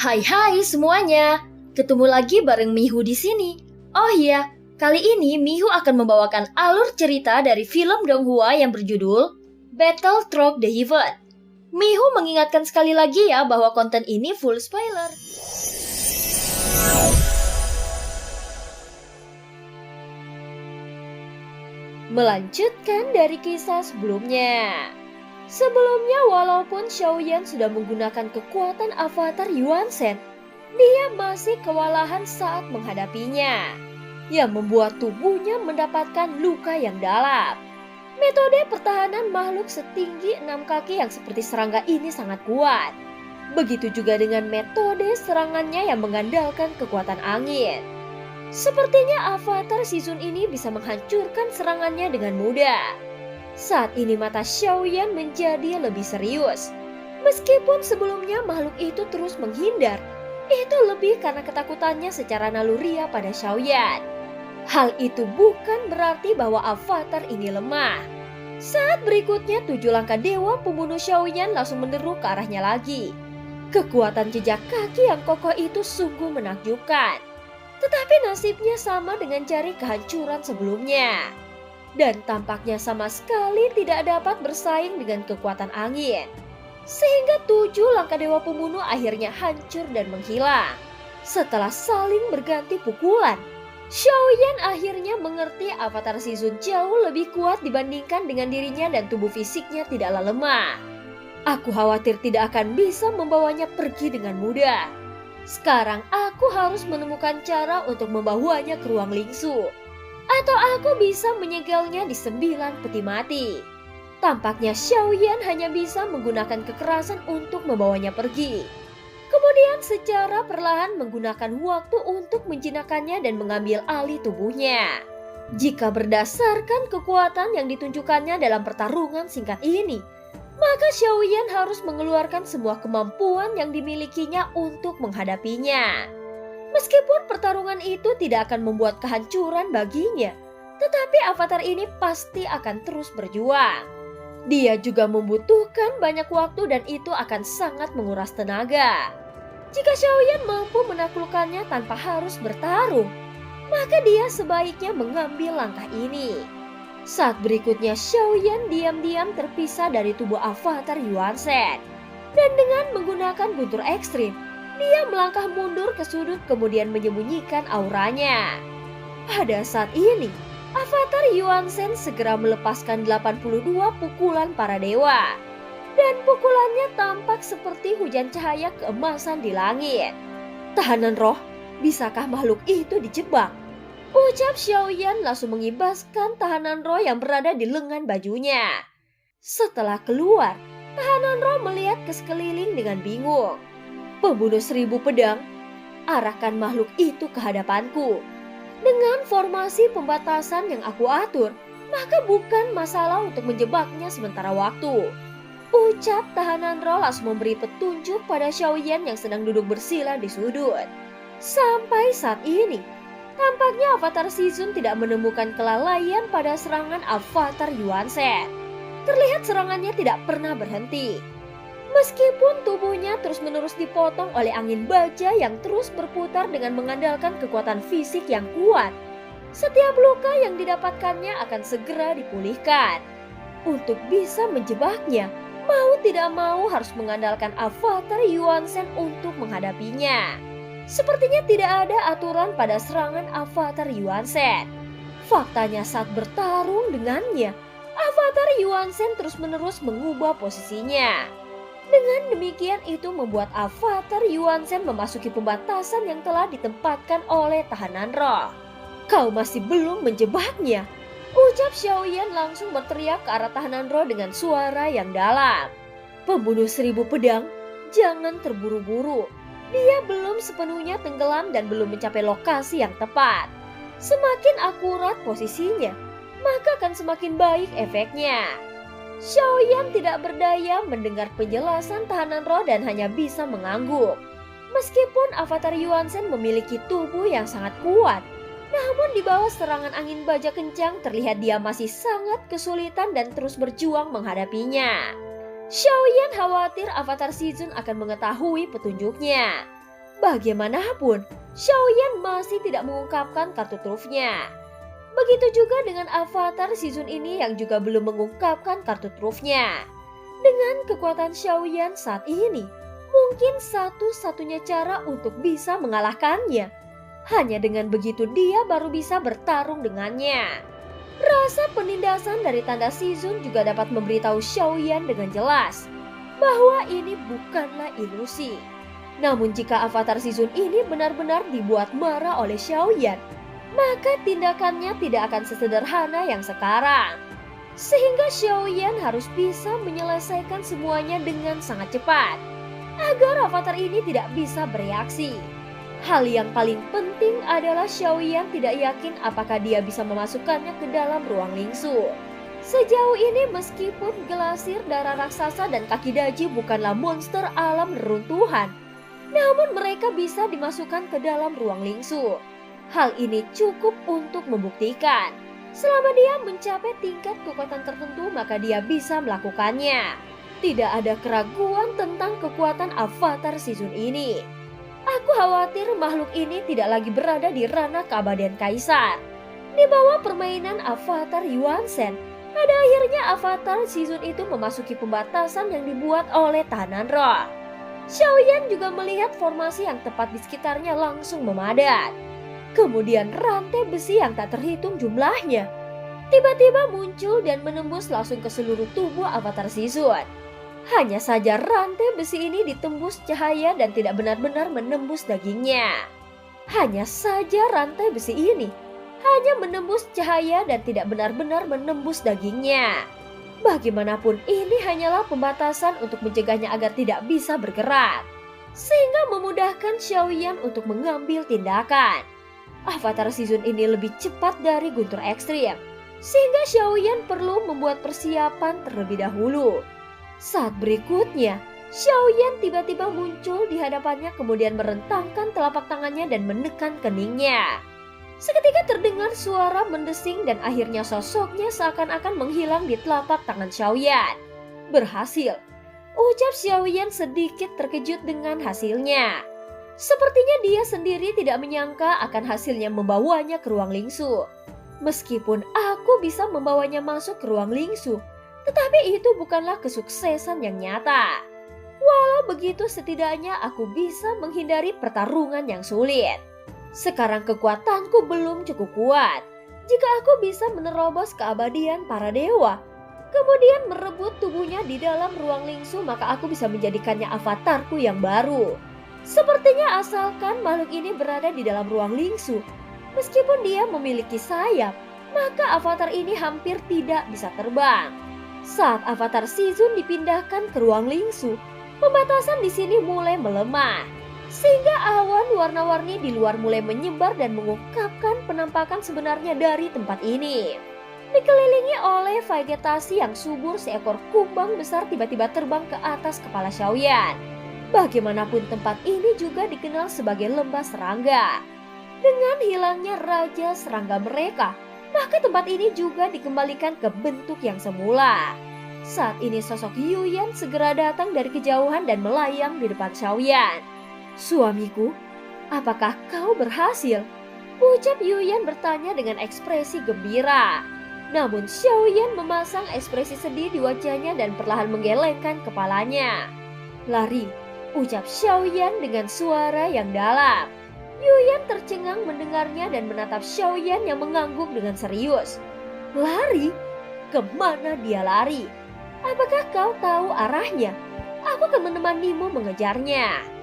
Hai semuanya, ketemu lagi bareng Mihu di sini. Oh iya, kali ini Mihu akan membawakan alur cerita dari film Donghua yang berjudul Battle Through the Heaven. Mihu mengingatkan sekali lagi ya bahwa konten ini full spoiler. Melanjutkan dari kisah sebelumnya. Sebelumnya, walaupun Xiaoyan sudah menggunakan kekuatan avatar Yuan Shen, dia masih kewalahan saat menghadapinya, yang membuat tubuhnya mendapatkan luka yang dalam. Metode pertahanan makhluk setinggi 6 kaki yang seperti serangga ini sangat kuat. Begitu juga dengan metode serangannya yang mengandalkan kekuatan angin. Sepertinya avatar Shizun ini bisa menghancurkan serangannya dengan mudah. Saat ini mata Xiaoyan menjadi lebih serius. Meskipun sebelumnya makhluk itu terus menghindar, itu lebih karena ketakutannya secara naluriah pada Xiaoyan. Hal itu bukan berarti bahwa avatar ini lemah. Saat berikutnya 7 langkah dewa pembunuh Xiaoyan langsung menderu ke arahnya lagi. Kekuatan jejak kaki yang kokoh itu sungguh menakjubkan. Tetapi nasibnya sama dengan jari kehancuran sebelumnya. Dan tampaknya sama sekali tidak dapat bersaing dengan kekuatan angin. Sehingga 7 langkah dewa pembunuh akhirnya hancur dan menghilang. Setelah saling berganti pukulan, Xiaoyan akhirnya mengerti avatar Shizun jauh lebih kuat dibandingkan dengan dirinya dan tubuh fisiknya tidaklah lemah. Aku khawatir tidak akan bisa membawanya pergi dengan mudah. Sekarang aku harus menemukan cara untuk membawanya ke ruang lingsu. Atau aku bisa menyegelnya di 9 peti mati. Tampaknya Xiaoyan hanya bisa menggunakan kekerasan untuk membawanya pergi. Kemudian secara perlahan menggunakan waktu untuk menjinakkannya dan mengambil alih tubuhnya. Jika berdasarkan kekuatan yang ditunjukkannya dalam pertarungan singkat ini, maka Xiaoyan harus mengeluarkan semua kemampuan yang dimilikinya untuk menghadapinya. Meskipun pertarungan itu tidak akan membuat kehancuran baginya, tetapi avatar ini pasti akan terus berjuang. Dia juga membutuhkan banyak waktu dan itu akan sangat menguras tenaga. Jika Xiaoyan mampu menaklukkannya tanpa harus bertarung, maka dia sebaiknya mengambil langkah ini. Saat berikutnya Xiaoyan diam-diam terpisah dari tubuh avatar Yuan Shen. Dan dengan menggunakan guntur ekstrim, dia melangkah mundur ke sudut kemudian menyembunyikan auranya. Pada saat ini, avatar Yuan Shen segera melepaskan 82 pukulan para dewa. Dan pukulannya tampak seperti hujan cahaya keemasan di langit. Tahanan roh, bisakah makhluk itu dijebak? Ucap Xiaoyan langsung mengibaskan tahanan roh yang berada di lengan bajunya. Setelah keluar, tahanan roh melihat ke sekeliling dengan bingung. Pembunuh 1000 pedang, arahkan makhluk itu ke hadapanku. Dengan formasi pembatasan yang aku atur, maka bukan masalah untuk menjebaknya sementara waktu. Ucap tahanan roh langsung memberi petunjuk pada Xiaoyan yang sedang duduk bersila di sudut. Sampai saat ini, tampaknya avatar Shizun tidak menemukan kelalaian pada serangan avatar Yuan Shen. Terlihat serangannya tidak pernah berhenti. Meskipun tubuhnya terus-menerus dipotong oleh angin baja yang terus berputar dengan mengandalkan kekuatan fisik yang kuat, setiap luka yang didapatkannya akan segera dipulihkan. Untuk bisa menjebaknya, mau tidak mau harus mengandalkan avatar Yuan Shen untuk menghadapinya. Sepertinya tidak ada aturan pada serangan avatar Yuan Shen. Faktanya saat bertarung dengannya, avatar Yuan Shen terus-menerus mengubah posisinya. Dengan demikian itu membuat avatar Yuan Shen memasuki pembatasan yang telah ditempatkan oleh tahanan roh. Kau masih belum menjebaknya, ucap Xiaoyan langsung berteriak ke arah tahanan roh dengan suara yang dalam. Pembunuh 1000 pedang, jangan terburu-buru. Dia belum sepenuhnya tenggelam dan belum mencapai lokasi yang tepat. Semakin akurat posisinya, maka akan semakin baik efeknya. Xiaoyan tidak berdaya mendengar penjelasan tahanan roh dan hanya bisa mengangguk. Meskipun avatar Yuan Shen memiliki tubuh yang sangat kuat, namun di bawah serangan angin baja kencang terlihat dia masih sangat kesulitan dan terus berjuang menghadapinya. Xiaoyan khawatir avatar Shizun akan mengetahui petunjuknya. Bagaimanapun, Xiaoyan masih tidak mengungkapkan kartu trufnya. Begitu juga dengan avatar season ini yang juga belum mengungkapkan kartu trufnya. Dengan kekuatan Xiaoyan saat ini, mungkin satu-satunya cara untuk bisa mengalahkannya. Hanya dengan begitu dia baru bisa bertarung dengannya. Rasa penindasan dari tanda season juga dapat memberitahu Xiaoyan dengan jelas bahwa ini bukanlah ilusi. Namun jika avatar season ini benar-benar dibuat marah oleh Xiaoyan, maka tindakannya tidak akan sesederhana yang sekarang. Sehingga Xiaoyan harus bisa menyelesaikan semuanya dengan sangat cepat, agar avatar ini tidak bisa bereaksi. Hal yang paling penting adalah Xiaoyan tidak yakin apakah dia bisa memasukkannya ke dalam ruang lingsu. Sejauh ini meskipun gelasir darah raksasa dan kaki daji bukanlah monster alam neruntuhan, namun mereka bisa dimasukkan ke dalam ruang lingsu. Hal ini cukup untuk membuktikan selama dia mencapai tingkat kekuatan tertentu maka dia bisa melakukannya. Tidak ada keraguan tentang kekuatan avatar season ini. Aku khawatir makhluk ini tidak lagi berada di ranah keabadian kaisar. Di bawah permainan avatar Yuan Shen, pada akhirnya avatar season itu memasuki pembatasan yang dibuat oleh tahanan roh. Xiaoyan juga melihat formasi yang tepat di sekitarnya langsung memadat. Kemudian rantai besi yang tak terhitung jumlahnya tiba-tiba muncul dan menembus langsung ke seluruh tubuh avatar season. Hanya saja rantai besi ini ditembus cahaya dan tidak benar-benar menembus dagingnya. Hanya saja rantai besi ini hanya menembus cahaya dan tidak benar-benar menembus dagingnya. Bagaimanapun ini hanyalah pembatasan untuk mencegahnya agar tidak bisa bergerak, sehingga memudahkan Xiaoyan untuk mengambil tindakan. Avatar season ini lebih cepat dari guntur ekstrim, sehingga Xiaoyan perlu membuat persiapan terlebih dahulu. Saat berikutnya, Xiaoyan tiba-tiba muncul di hadapannya kemudian merentangkan telapak tangannya dan menekan keningnya. Seketika terdengar suara mendesing dan akhirnya sosoknya seakan-akan menghilang di telapak tangan Xiaoyan. Berhasil, ucap Xiaoyan sedikit terkejut dengan hasilnya. Sepertinya dia sendiri tidak menyangka akan hasilnya membawanya ke ruang lingsu. Meskipun aku bisa membawanya masuk ke ruang lingsu, tetapi itu bukanlah kesuksesan yang nyata. Walau begitu setidaknya aku bisa menghindari pertarungan yang sulit. Sekarang kekuatanku belum cukup kuat. Jika aku bisa menerobos keabadian para dewa, kemudian merebut tubuhnya di dalam ruang lingsu, maka aku bisa menjadikannya avatarku yang baru. Sepertinya asalkan makhluk ini berada di dalam ruang lingsu, meskipun dia memiliki sayap, maka avatar ini hampir tidak bisa terbang. Saat avatar season dipindahkan ke ruang lingsu, pembatasan di sini mulai melemah, sehingga awan warna-warni di luar mulai menyebar dan mengungkapkan penampakan sebenarnya dari tempat ini. Dikelilingi oleh vegetasi yang subur, seekor kumbang besar tiba-tiba terbang ke atas kepala Xiaoyan. Bagaimanapun tempat ini juga dikenal sebagai lembah serangga. Dengan hilangnya raja serangga mereka, maka tempat ini juga dikembalikan ke bentuk yang semula. Saat ini sosok Yuyan segera datang dari kejauhan dan melayang di depan Xiaoyan. "Suamiku, apakah kau berhasil?" ucap Yuyan bertanya dengan ekspresi gembira. Namun Xiaoyan memasang ekspresi sedih di wajahnya dan perlahan menggelengkan kepalanya. "Lari," ucap Xiaoyan dengan suara yang dalam. Yuyan tercengang mendengarnya dan menatap Xiaoyan yang mengangguk dengan serius. "Lari? Kemana dia lari? Apakah kau tahu arahnya? Aku akan menemanimu mengejarnya."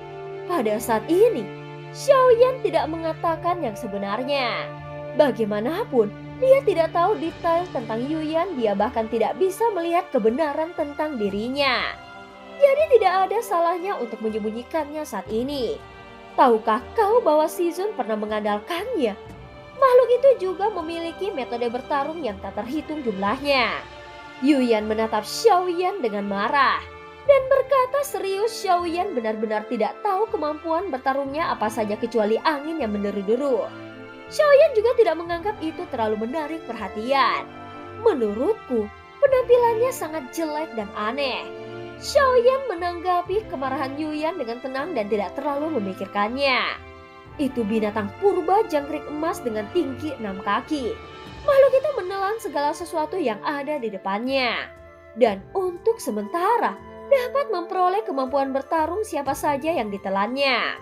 Pada saat ini, Xiaoyan tidak mengatakan yang sebenarnya. Bagaimanapun, dia tidak tahu detail tentang Yuyan, dia bahkan tidak bisa melihat kebenaran tentang dirinya. Jadi tidak ada salahnya untuk menyembunyikannya saat ini. Tahukah kau bahwa season pernah mengandalkannya? Makhluk itu juga memiliki metode bertarung yang tak terhitung jumlahnya. Yuyan menatap Xiaoyan dengan marah dan berkata serius Xiaoyan benar-benar tidak tahu kemampuan bertarungnya apa saja kecuali angin yang menderu-deru. Xiaoyan juga tidak menganggap itu terlalu menarik perhatian. Menurutku, penampilannya sangat jelek dan aneh. Xiaoyan menanggapi kemarahan Yuyan dengan tenang dan tidak terlalu memikirkannya. Itu binatang purba jangkrik emas dengan tinggi 6 kaki. Makhluk itu menelan segala sesuatu yang ada di depannya. Dan untuk sementara dapat memperoleh kemampuan bertarung siapa saja yang ditelannya.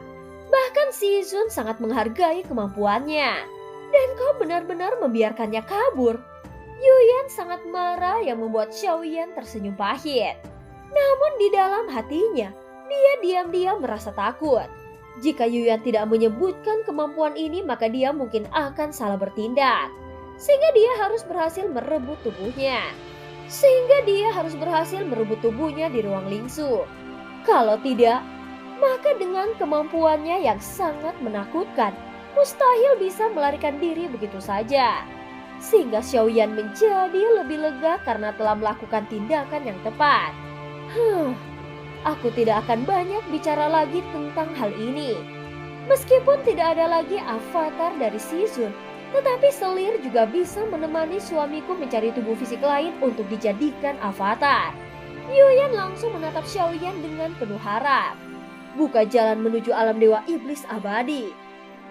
Bahkan Si Zun sangat menghargai kemampuannya. Dan kau benar-benar membiarkannya kabur. Yuyan sangat marah yang membuat Xiaoyan tersenyum pahit. Namun di dalam hatinya, dia diam-diam merasa takut. Jika Yuyan tidak menyebutkan kemampuan ini, maka dia mungkin akan salah bertindak. Sehingga dia harus berhasil merebut tubuhnya di ruang lingsu. Kalau tidak, maka dengan kemampuannya yang sangat menakutkan, mustahil bisa melarikan diri begitu saja. Sehingga Xiaoyan menjadi lebih lega karena telah melakukan tindakan yang tepat. Aku tidak akan banyak bicara lagi tentang hal ini. Meskipun tidak ada lagi avatar dari Si Zun, tetapi selir juga bisa menemani suamiku mencari tubuh fisik lain untuk dijadikan avatar. Yuyan langsung menatap Xiaoyan dengan penuh harap. Buka jalan menuju alam dewa iblis abadi.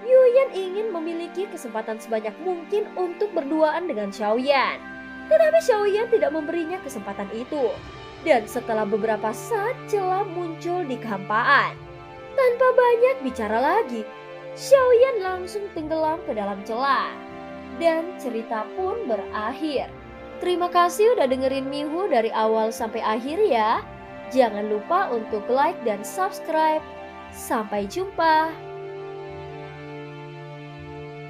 Yuyan ingin memiliki kesempatan sebanyak mungkin untuk berduaan dengan Xiaoyan. Tetapi Xiaoyan tidak memberinya kesempatan itu. Dan setelah beberapa saat celah muncul di kehampaan. Tanpa banyak bicara lagi, Xiaoyan langsung tenggelam ke dalam celah. Dan cerita pun berakhir. Terima kasih udah dengerin Mihu dari awal sampai akhir ya. Jangan lupa untuk like dan subscribe. Sampai jumpa.